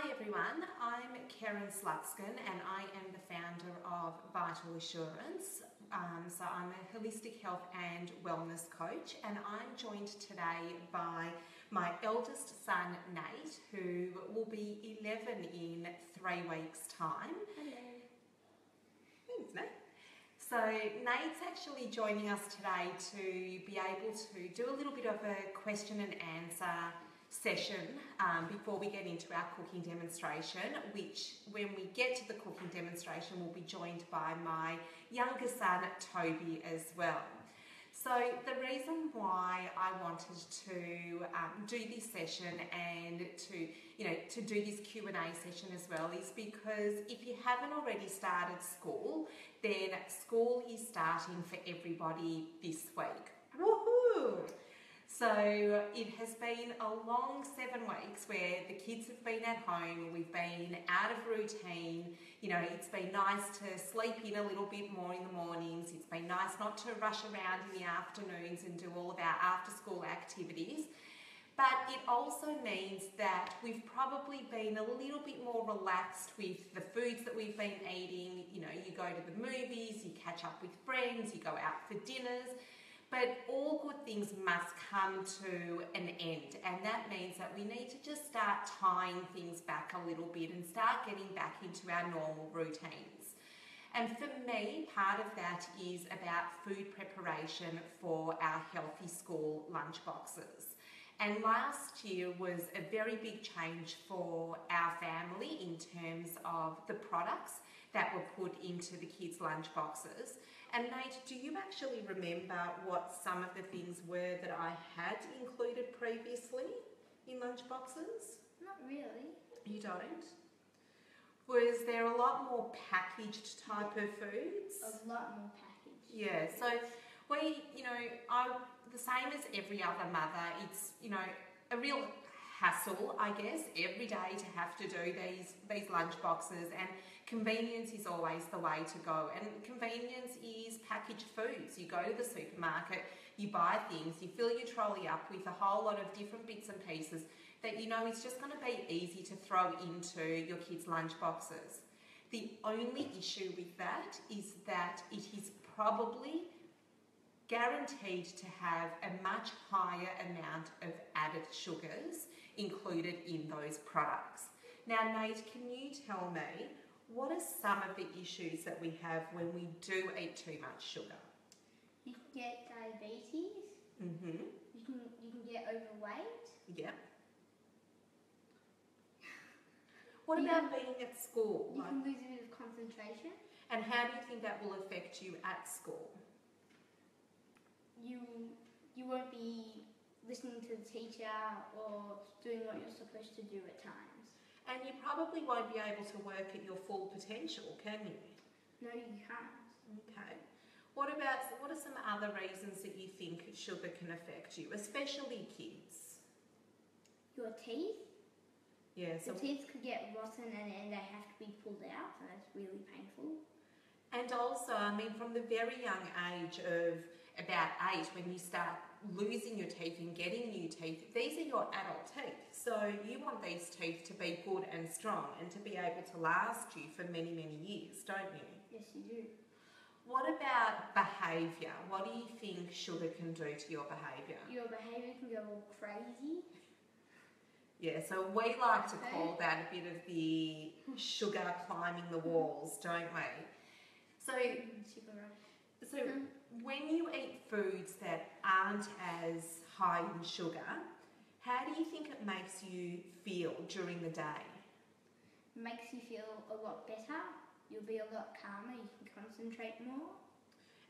Hi everyone, I'm Karen Slutskin and I am the founder of Vital Assurance. So I'm a holistic health and wellness coach, and I'm joined today by my eldest son Nate, who will be 11 in 3 weeks' time. Hello. Thanks, Nate. So Nate's actually joining us today to be able to do a little bit of a question and answer session before we get into our cooking demonstration, which when we get to the cooking demonstration we'll be joined by my younger son Toby as well. So the reason why I wanted to do this session and to do this Q&A session as well is because if you haven't already started school, then school is starting for everybody this week. Woohoo! So it has been a long 7 weeks where the kids have been at home, we've been out of routine, it's been nice to sleep in a little bit more in the mornings, it's been nice not to rush around in the afternoons and do all of our after school activities. But it also means that we've probably been a little bit more relaxed with the foods that we've been eating. You go to the movies, you catch up with friends, you go out for dinners. But all good things must come to an end, and that means that we need to just start tying things back a little bit and start getting back into our normal routines. And for me, part of that is about food preparation for our healthy school lunch boxes. And last year was a very big change for our family in terms of the products that were put into the kids' lunch boxes. And Nate, do you actually remember what some of the things were that I had included previously in lunch boxes? Not really. You don't? Was there a lot more packaged type of foods? A lot more packaged. Yeah, so we, the same as every other mother, it's, a real hassle, I guess, every day to have to do these lunch boxes, and convenience is always the way to go. And convenience is packaged foods. You go to the supermarket, you buy things, you fill your trolley up with a whole lot of different bits and pieces that it's just going to be easy to throw into your kids' lunch boxes. The only issue with that is that it is probably guaranteed to have a much higher amount of added sugars included in those products. Now, Nate, can you tell me, what are some of the issues that we have when we do eat too much sugar? You can get diabetes. Mm-hmm. You can get overweight. Yeah. What about being at school? You can lose a bit of concentration. And how do you think that will affect you at school? You won't be listening to the teacher or doing what you're supposed to do at times. And you probably won't be able to work at your full potential, can you? No, you can't. Okay. What are some other reasons that you think sugar can affect you, especially kids? Your teeth. Yeah. So the teeth could get rotten and they have to be pulled out, and that's really painful. And also, from the very young age of about 8, when you start losing your teeth and getting new teeth, these are your adult teeth. So you want these teeth to be good and strong and to be able to last you for many, many years, don't you? Yes, you do. What about behaviour? What do you think sugar can do to your behaviour? Your behaviour can go all crazy. Yeah, so we like to call that a bit of the sugar climbing the walls, don't we? So when you eat foods that aren't as high in sugar, how do you think it makes you feel during the day? It makes you feel a lot better. You'll be a lot calmer. You can concentrate more.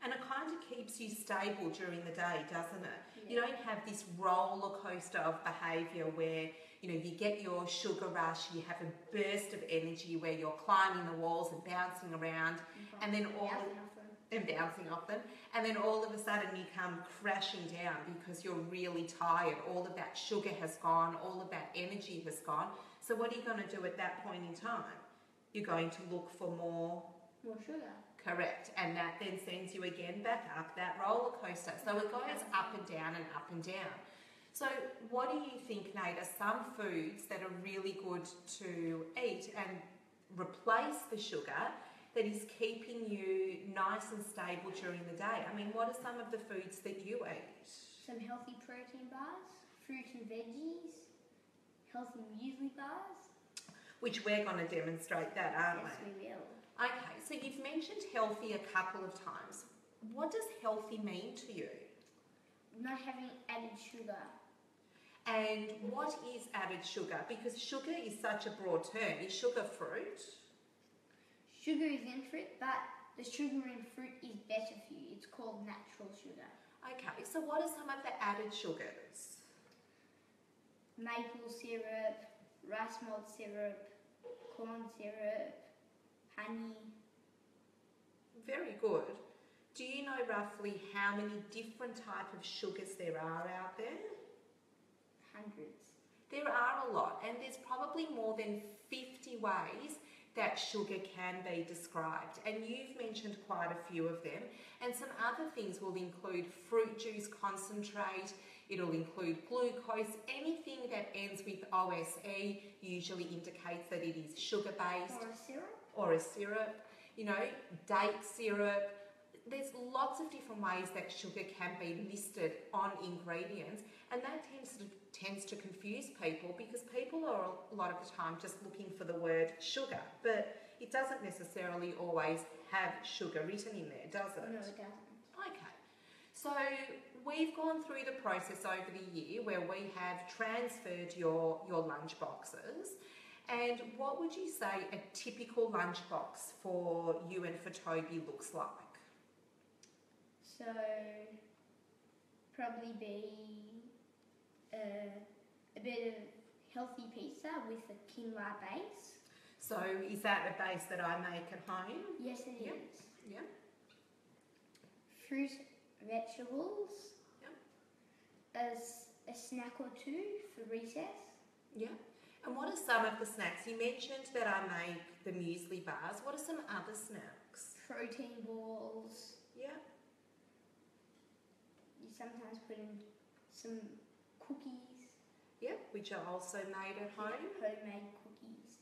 And it kind of keeps you stable during the day, doesn't it? Yeah. You don't have this roller coaster of behaviour where, you get your sugar rush, you have a burst of energy where you're climbing the walls and bouncing around, and then bouncing off them, and then all of a sudden you come crashing down because you're really tired. All of that sugar has gone, all of that energy has gone. So what are you going to do at that point in time? You're going to look for more sugar. Correct, and that then sends you again back up that roller coaster. So it goes up and down and up and down. So what do you think, Nate, are some foods that are really good to eat and replace the sugar that is keeping you nice and stable during the day? I mean, what are some of the foods that you eat? Some healthy protein bars, fruit and veggies, healthy muesli bars. Which we're going to demonstrate that, aren't Yes, we? we will. Okay, so you've mentioned healthy a couple of times. What does healthy mean to you? Not having added sugar. And what is added sugar? Because sugar is such a broad term. Is sugar fruit? Sugar is in fruit, but the sugar in fruit is better for you. It's called natural sugar. Okay, so what are some of the added sugars? Maple syrup, rice malt syrup, corn syrup, honey. Very good. Do you know roughly how many different types of sugars there are out there? Hundreds. There are a lot, and there's probably more than 50 ways that sugar can be described, and you've mentioned quite a few of them. And some other things will include fruit juice concentrate, it'll include glucose, anything that ends with OSE usually indicates that it is sugar-based. Or a syrup. Or a syrup, you know, date syrup. There's lots of different ways that sugar can be listed on ingredients, and that tends to confuse people because people are a lot of the time just looking for the word sugar, but it doesn't necessarily always have sugar written in there, does it? No, it doesn't. Okay, so we've gone through the process over the year where we have transferred your lunch boxes. And what would you say a typical lunchbox for you and for Toby looks like? So, probably be a bit of healthy pizza with a quinoa base. So is that a base that I make at home? Yes, it Yep. is. Yeah. Fruit, vegetables. Yep. A snack or two for recess. Yeah. And what are some of the snacks? You mentioned that I make the muesli bars. What are some other snacks? Protein balls. Yeah. You sometimes put in some cookies. Yeah, which are also made at home. Yeah, homemade cookies.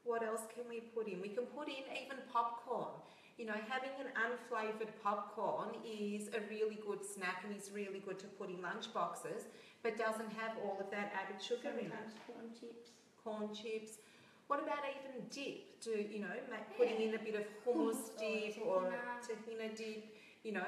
What else can we put in? We can put in even popcorn. You know, having an unflavoured popcorn is a really good snack and is really good to put in lunch boxes, but doesn't have all of that added sugar in it. Sometimes corn chips. Corn chips. What about even dip? Putting in a bit of hummus dip or tahina dip, you know,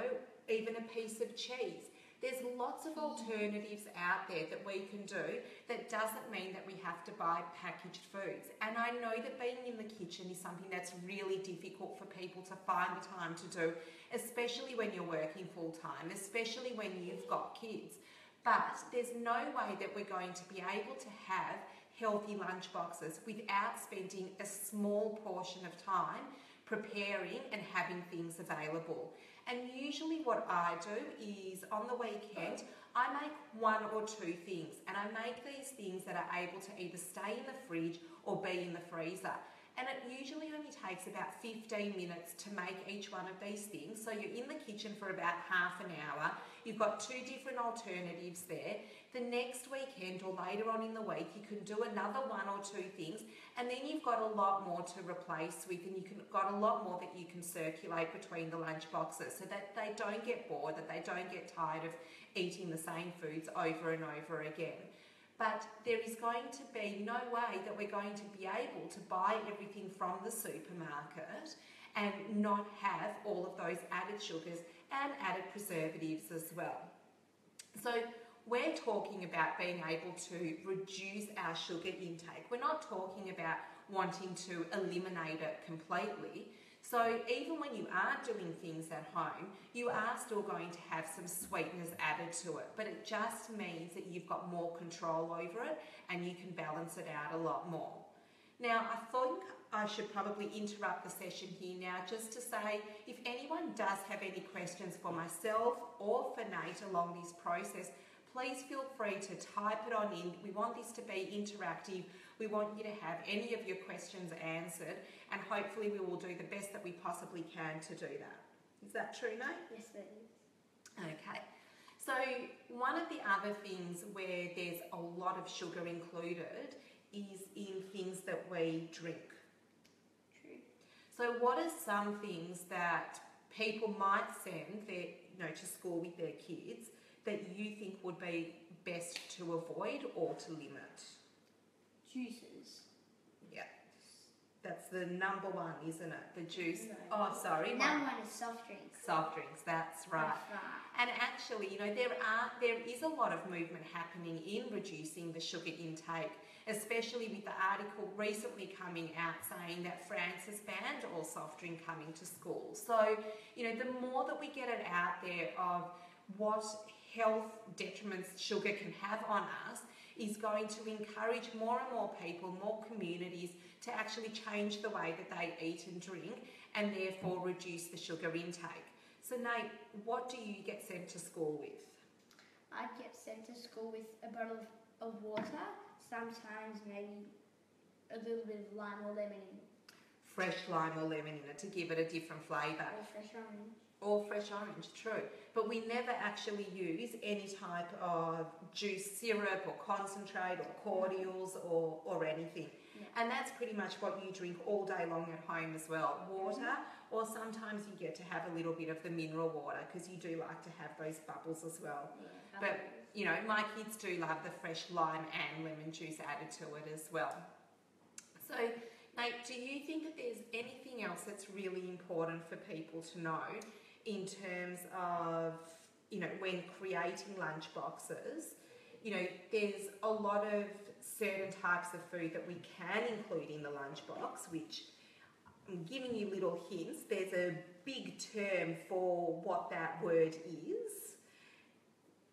even a piece of cheese. There's lots of alternatives out there that we can do that doesn't mean that we have to buy packaged foods. And I know that being in the kitchen is something that's really difficult for people to find the time to do, especially when you're working full time, especially when you've got kids. But there's no way that we're going to be able to have healthy lunch boxes without spending a small portion of time preparing and having things available. And usually what I do is on the weekend, I make one or two things, and I make these things that are able to either stay in the fridge or be in the freezer. And it usually only takes about 15 minutes to make each one of these things. So you're in the kitchen for about half an hour. You've got two different alternatives there. The next weekend or later on in the week, you can do another one or two things, and then you've got a lot more to replace with, and you've got a lot more that you can circulate between the lunch boxes so that they don't get bored, that they don't get tired of eating the same foods over and over again. But there is going to be no way that we're going to be able to buy everything from the supermarket and not have all of those added sugars and added preservatives as well. So we're talking about being able to reduce our sugar intake. We're not talking about wanting to eliminate it completely. So even when you are doing things at home, you are still going to have some sweeteners added to it, but it just means that you've got more control over it and you can balance it out a lot more. Now, I think I should probably interrupt the session here now just to say if anyone does have any questions for myself or for Nate along this process, please feel free to type it on in. We want this to be interactive. We want you to have any of your questions answered, and hopefully we will do the best that we possibly can to do that. Is that true, Nate? Yes, it is. Okay. So one of the other things where there's a lot of sugar included is in things that we drink. True. So what are some things that people might send to school with their kids that you think would be best to avoid or to limit? Juices. Yeah. That's the number one, isn't it? The juice. No. Oh, sorry. Number one is soft drinks. Soft drinks, that's right. That's right. And actually, there is a lot of movement happening in reducing the sugar intake, especially with the article recently coming out saying that France has banned all soft drink coming to school. So, the more that we get it out there of what health detriments sugar can have on us is going to encourage more and more people, more communities to actually change the way that they eat and drink and therefore reduce the sugar intake. So Nate, what do you get sent to school with? I get sent to school with a bottle of water, sometimes maybe a little bit of lime or lemon in it. Fresh lime or lemon in it to give it a different flavour. Or fresh orange. Or fresh orange, true. But we never actually use any type of juice syrup or concentrate or cordials or anything. Yeah. And that's pretty much what you drink all day long at home as well. Water, or sometimes you get to have a little bit of the mineral water because you do like to have those bubbles as well. Yeah, But, my kids do love the fresh lime and lemon juice added to it as well. So, Nate, do you think that there's anything else that's really important for people to know in terms of, when creating lunch boxes? There's a lot of certain types of food that we can include in the lunchbox, which I'm giving you little hints. There's a big term for what that word is.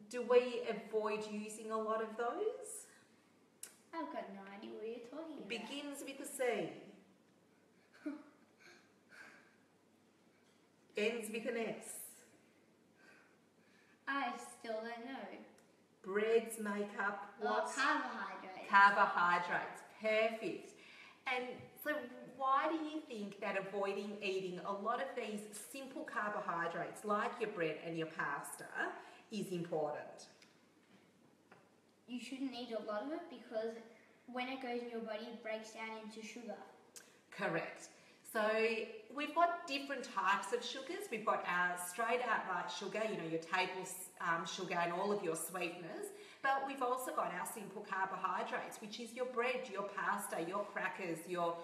Do we avoid using a lot of those? I've got no idea what you're talking about. Begins with a C. Ends with an S. I still don't know. Breads make up what? Carbohydrates. Carbohydrates. Perfect. And so why do you think that avoiding eating a lot of these simple carbohydrates like your bread and your pasta is important? You shouldn't eat a lot of it because when it goes in your body, it breaks down into sugar. Correct. So we've got different types of sugars. We've got straight outright sugar, your table sugar and all of your sweeteners. But we've also got our simple carbohydrates, which is your bread, your pasta, your crackers, your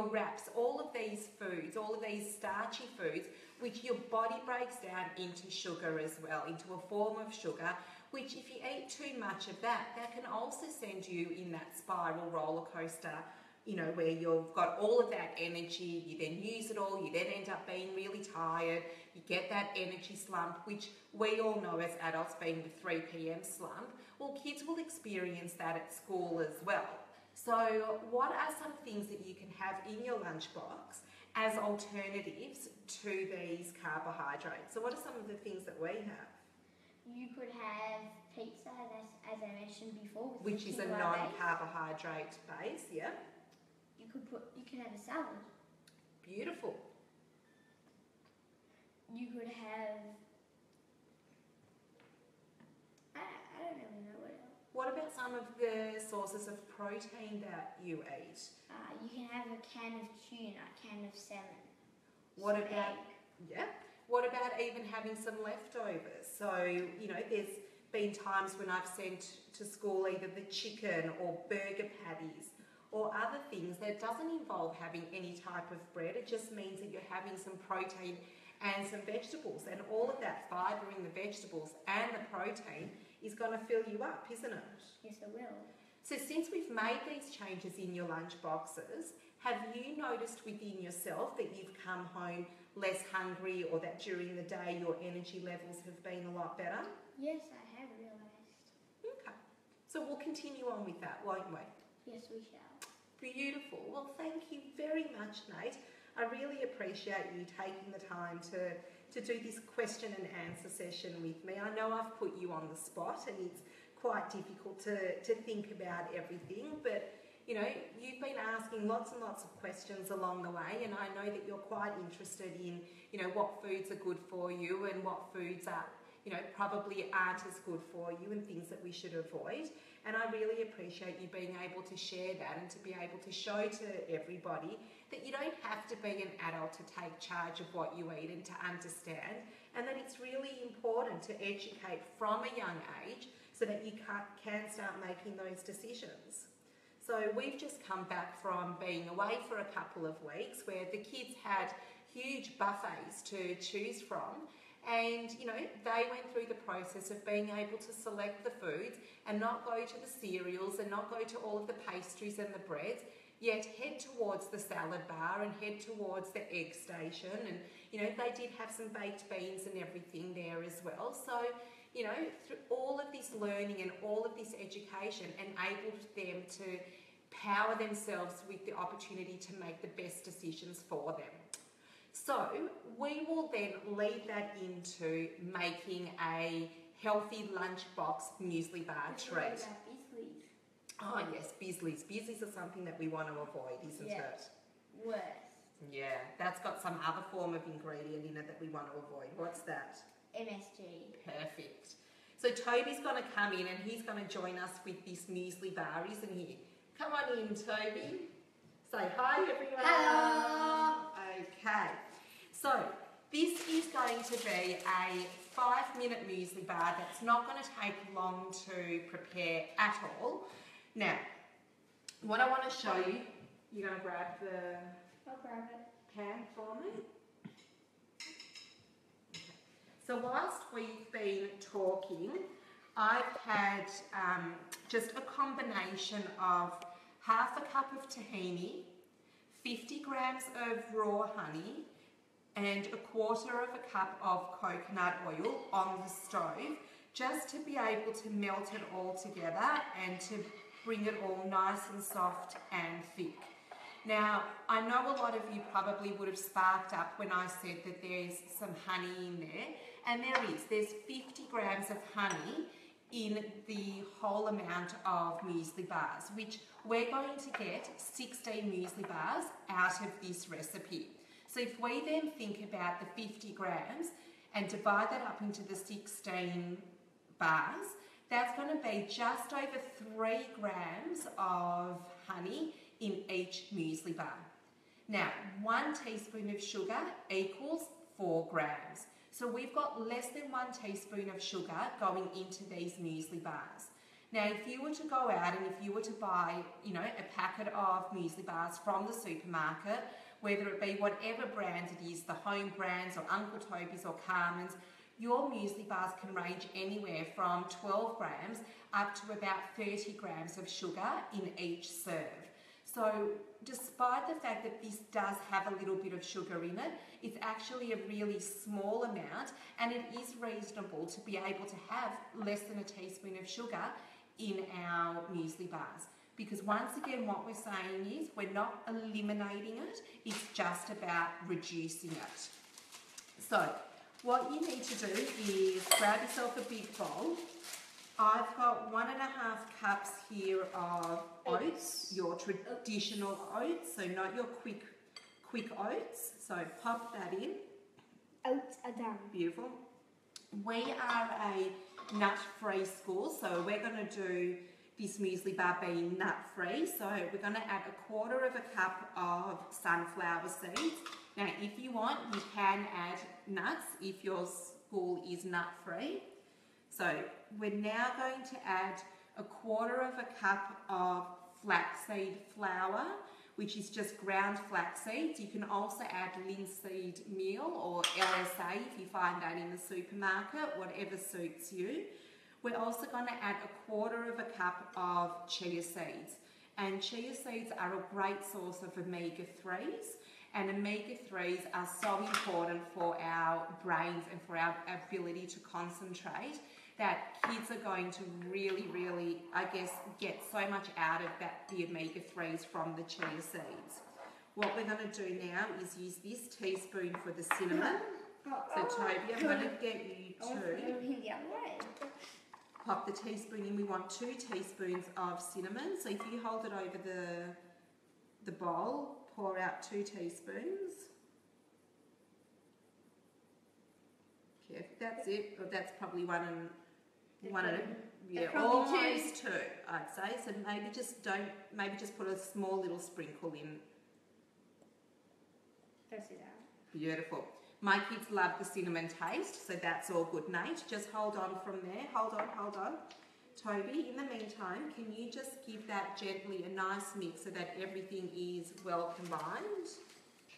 wraps, all of these foods, all of these starchy foods, which your body breaks down into sugar as well, into a form of sugar, which if you eat too much of that, that can also send you in that spiral roller coaster, where you've got all of that energy, you then use it all, you then end up being really tired, you get that energy slump, which we all know as adults being the 3 p.m. slump. Well, kids will experience that at school as well. So what are some things that you can have in your lunchbox as alternatives to these carbohydrates? So what are some of the things that we have? You could have pizza, as I mentioned before, which is a non-carbohydrate base, yeah. You could have a salad. Beautiful. You could have, I don't really know what else. What about some of the sources of protein that you eat? You can have a can of tuna, a can of salmon. What about, what about even having some leftovers? So, there's been times when I've sent to school either the chicken or burger patties or other things that doesn't involve having any type of bread. It just means that you're having some protein and some vegetables, and all of that fibre in the vegetables and the protein is going to fill you up, isn't it? Yes, it will. So since we've made these changes in your lunch boxes, have you noticed within yourself that you've come home less hungry, or that during the day your energy levels have been a lot better? Yes, I have realised. Okay. So we'll continue on with that, won't we? Yes, we shall. Beautiful. Well, thank you very much, Nate. I really appreciate you taking the time to do this question and answer session with me. I know I've put you on the spot and it's quite difficult to think about everything, but you've been asking lots and lots of questions along the way, and I know that you're quite interested in, what foods are good for you and what foods are, probably aren't as good for you and things that we should avoid. And I really appreciate you being able to share that and to be able to show to everybody that you don't have to be an adult to take charge of what you eat and to understand, and that it's really important to educate from a young age so that you can start making those decisions. So we've just come back from being away for a couple of weeks where the kids had huge buffets to choose from, and they went through the process of being able to select the foods and not go to the cereals and not go to all of the pastries and the breads, yet head towards the salad bar and head towards the egg station, and they did have some baked beans and everything there as well. So through all of this learning and all of this education enabled them to power themselves with the opportunity to make the best decisions for them. So we will then lead that into making a healthy lunchbox muesli bar treat. Oh yes, Bisley's. Bisley's are something that we want to avoid, isn't it? Worse. Yeah, that's got some other form of ingredient in it that we want to avoid. What's that? MSG. Perfect. So Toby's going to come in and he's going to join us with this muesli bar, isn't he? Come on in, Toby. Say hi, everyone. Hello. Okay. So this is going to be a 5-minute muesli bar that's not going to take long to prepare at all. Now, what I want to show you, you're going to grab the I'll grab it. pan for me. So whilst we've been talking, I've had just a combination of half a cup of tahini, 50 grams of raw honey, and a quarter of a cup of coconut oil on the stove, just to be able to melt it all together and to bring it all nice and soft and thick. Now, I know a lot of you probably would have sparked up when I said that there's some honey in there, and there is. There's 50 grams of honey in the whole amount of muesli bars, which we're going to get 16 muesli bars out of this recipe. So if we then think about the 50 grams and divide that up into the 16 bars, that's going to be just over 3 grams of honey in each muesli bar. Now, 1 teaspoon of sugar equals 4 grams. So we've got less than 1 teaspoon of sugar going into these muesli bars. Now, if you were to go out and if you were to buy, a packet of muesli bars from the supermarket, whether it be whatever brand it is, the home brands or Uncle Toby's or Carmen's, your muesli bars can range anywhere from 12 grams up to about 30 grams of sugar in each serve. So despite the fact that this does have a little bit of sugar in it, it's actually a really small amount, and it is reasonable to be able to have less than a teaspoon of sugar in our muesli bars. Because once again, what we're saying is we're not eliminating it, it's just about reducing it. So what you need to do is grab yourself a big bowl. I've got 1.5 cups here of oats, your traditional oats, so not your quick oats. So pop that in. Oats are done. Beautiful. We are a nut-free school, so we're going to do this muesli bar being nut-free. So we're going to add a quarter of a cup of sunflower seeds. Now, if you want, you can add nuts if your school is nut-free. So we're now going to add a quarter of a cup of flaxseed flour, which is just ground flax seeds. You can also add linseed meal or LSA if you find that in the supermarket, whatever suits you. We're also going to add a quarter of a cup of chia seeds. And chia seeds are a great source of omega-3s. And omega-3s are so important for our brains and for our ability to concentrate that kids are going to really, really, get so much out of the omega-3s from the chia seeds. What we're going to do now is use this teaspoon for the cinnamon. So Toby, I'm going to get you to pop the teaspoon in. We want 2 teaspoons of cinnamon. So if you hold it over the bowl, pour out 2 teaspoons. Perfect. That's it. Or that's probably one and That's probably almost two, I'd say. So maybe just put a small little sprinkle in. Don't see that. Beautiful. My kids love the cinnamon taste, so that's all good, Nate. Just hold on from there. Hold on. Toby, in the meantime, can you just give that gently a nice mix so that everything is well combined?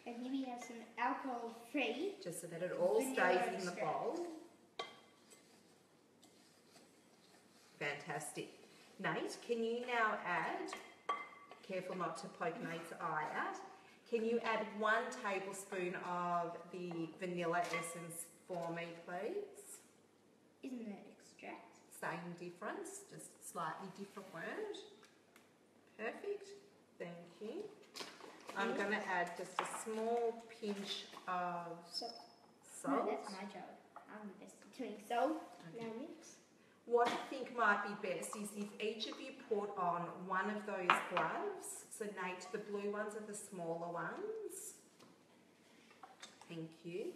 And here we have some alcohol-free. Just so that it all stays in the bowl. Fantastic. Nate, can you now add, careful not to poke Nate's eye out, can you add 1 tablespoon of the vanilla essence for me, please? Isn't it extract? Same difference, just slightly different word. Perfect. Thank you. I'm going to add just a small pinch of salt. No, that's my job. I'm the best at doing salt. Okay. Now mix. What I think might be best is if each of you put on one of those gloves. So Nate, the blue ones are the smaller ones. Thank you.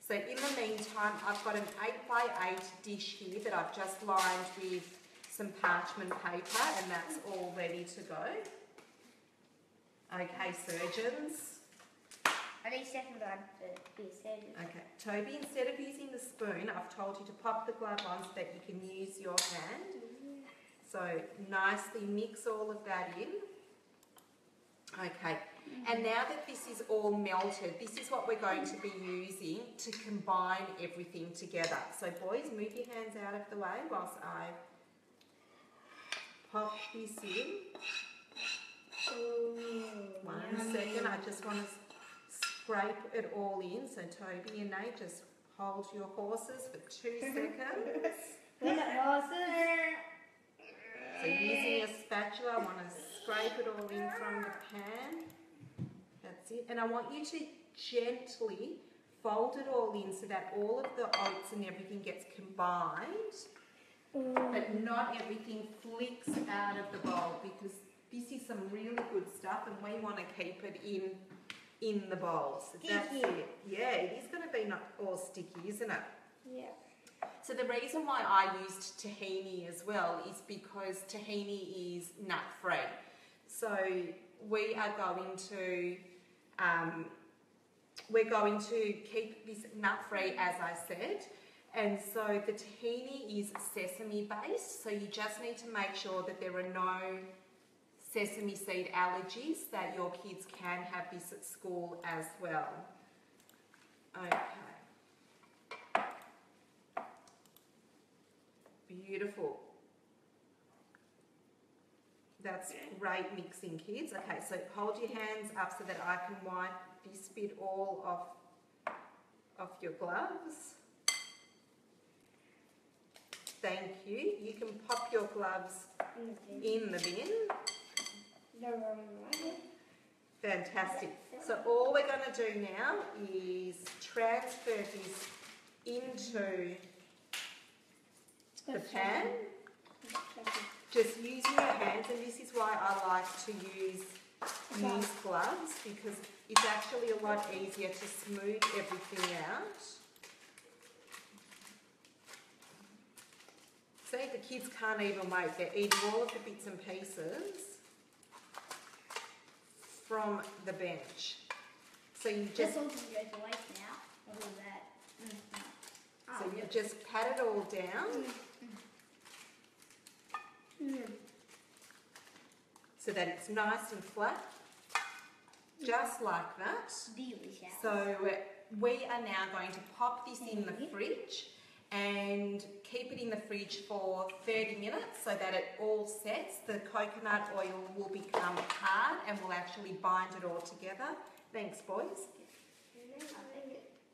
So in the meantime, I've got an 8x8 dish here that I've just lined with some parchment paper, and that's all ready to go. Okay, surgeons. I need second one for the surgeons. Okay, Toby, instead of using the spoon, I've told you to pop the glove on so that you can use your hand. So nicely mix all of that in. Okay, and now that this is all melted, this is what we're going to be using to combine everything together. So boys, move your hands out of the way whilst I pop this in. One second, I just want to scrape it all in. So Toby and Nate, just hold your horses for 2 seconds. Horses. So using a spatula, I want to scrape it all in from the pan. That's it. And I want you to gently fold it all in so that all of the oats and everything gets combined, but not everything flicks out of the bowl, because this is some really good stuff and we want to keep it in the bowl. So that's it. Yeah, it is going to be not all sticky, isn't it? Yeah. So the reason why I used tahini as well is because tahini is nut-free. So we are going to keep this nut-free, as I said. And so the tahini is sesame based, so you just need to make sure that there are no sesame seed allergies, that your kids can have this at school as well. Okay. Beautiful. That's great mixing, kids. Okay, so hold your hands up so that I can wipe this bit all off your gloves. Thank you. You can pop your gloves in the bin. Fantastic. So all we're going to do now is transfer this into the pan. Just using your hands, and this is why I like to use gloves, because it's actually a lot easier to smooth everything out. See, the kids can't even wait. They're eating all of the bits and pieces from the bench. So you just... This all just goes to waste now. All of that. So you just pat it all down. So that it's nice and flat. Just like that. Delicious. So we are now going to pop this in the fridge and keep it in the fridge for 30 minutes so that it all sets. The coconut oil will become hard and will actually bind it all together. Thanks, boys.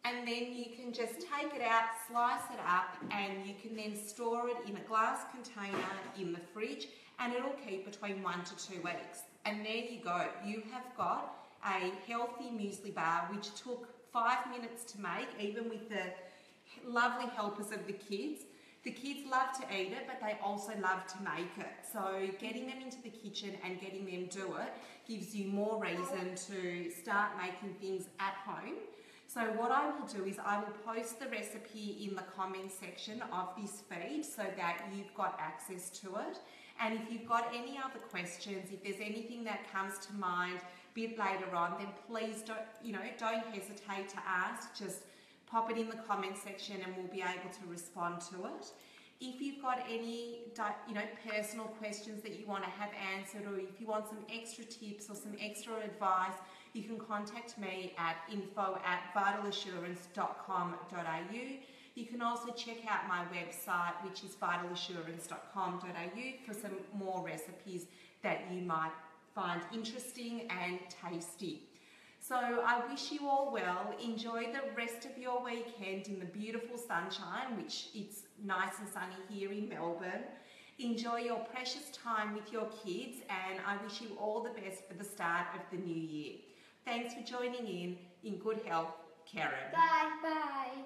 And then you can just take it out, slice it up, and you can then store it in a glass container in the fridge, and it'll keep between 1 to 2 weeks. And there you go. You have got a healthy muesli bar, which took 5 minutes to make, even with the lovely helpers of the kids. The kids love to eat it, but they also love to make it. So getting them into the kitchen and getting them do it gives you more reason to start making things at home. So what I will do is I will post the recipe in the comments section of this feed so that you've got access to it. And if you've got any other questions, if there's anything that comes to mind a bit later on, then please don't hesitate to ask. Just pop it in the comments section and we'll be able to respond to it. If you've got any personal questions that you want to have answered, or if you want some extra tips or some extra advice, you can contact me at info@vitalassurance.com.au. You can also check out my website, which is vitalassurance.com.au, for some more recipes that you might find interesting and tasty. So I wish you all well. Enjoy the rest of your weekend in the beautiful sunshine, which it's nice and sunny here in Melbourne. Enjoy your precious time with your kids, and I wish you all the best for the start of the new year. Thanks for joining in good health, Karen. Bye. Bye.